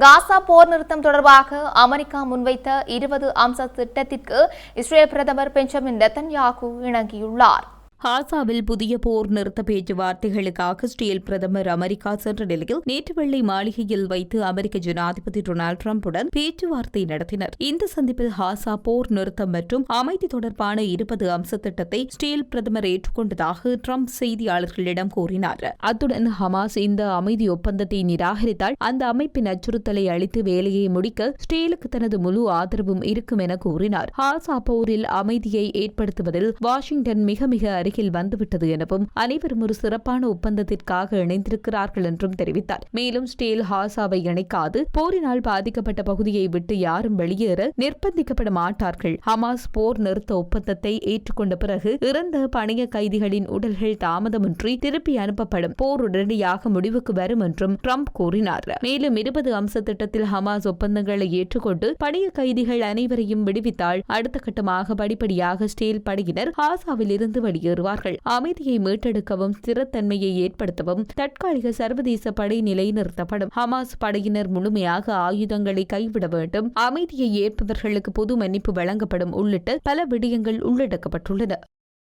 காசா போர் நிறுத்தம் தொடர்பாக அமெரிக்கா முன்வைத்த 20 அம்ச திட்டத்திற்கு இஸ்ரேல் பிரதமர் பெஞ்சமின் நெதன்யாகு இணங்கியுள்ளார். காசாவில் புதிய போர் நிறுத்த பேச்சுவார்த்தைகளுக்காக இஸ்ரேல் பிரதமர் அமெரிக்கா சென்ற நிலையில் நேற்று வெள்ளை மாளிகையில் வைத்து அமெரிக்க ஜனாதிபதி டொனால்டு டிரம்புடன் பேச்சுவார்த்தை நடத்தினர். இந்த சந்திப்பில் காசா போர் நிறுத்தம் மற்றும் அமைதி தொடர்பான 20 அம்ச திட்டத்தை இஸ்ரேல் பிரதமர் ஏற்றுக்கொண்டதாக டிரம்ப் செய்தியாளர்களிடம் கூறினார். அத்துடன் ஹமாஸ் இந்த அமைதி ஒப்பந்தத்தை நிராகரித்தால் அந்த அமைப்பின் அச்சுறுத்தலை அளித்து வேலையை முடிக்க இஸ்ரேலுக்கு தனது முழு ஆதரவும் இருக்கும் என கூறினார். காசா போரில் அமைதியை ஏற்படுத்துவதில் வாஷிங்டன் மிக அருகில் வந்துவிட்டது எனவும் அனைவரும் ஒரு சிறப்பான ஒப்பந்தத்திற்காக இணைந்திருக்கிறார்கள் என்றும் தெரிவித்தார். மேலும் இஸ்ரேல் காசாவை இணைக்காது போரினால் பாதிக்கப்பட்ட பகுதியை விட்டு யாரும் வெளியேற நிர்பந்திக்கப்பட மாட்டார்கள். ஹமாஸ் போர் நிறுத்த ஒப்பந்தத்தை ஏற்றுக்கொண்ட பிறகு இறந்த பணைய கைதிகளின் உடல்கள் தாமதமின்றி திருப்பி அனுப்பப்படும். போர் உடனடியாக முடிவுக்கு வரும் என்றும் ட்ரம்ப் கூறினார். மேலும் 20 அம்ச திட்டத்தில் ஹமாஸ் ஒப்பந்தங்களை ஏற்றுக்கொண்டு பணைய கைதிகள் அனைவரையும் விடுவித்தால் அடுத்த கட்டமாக படிப்படியாக இஸ்ரேல் படையினர் காசாவில் இருந்து வெளியேறும். அமைதியை மீட்டெடுக்கவும் ஸ்திரத்தன்மையை ஏற்படுத்தவும் தற்காலிக சர்வதேச படை நிலைநிறுத்தப்படும். ஹமாஸ் படையினர் முழுமையாக ஆயுதங்களை கைவிட வேண்டும், அமைதியை ஏற்பவர்களுக்கு பொது மன்னிப்பு வழங்கப்படும் உள்ளிட்ட பல விடயங்கள் உள்ளடக்கப்பட்டுள்ளன.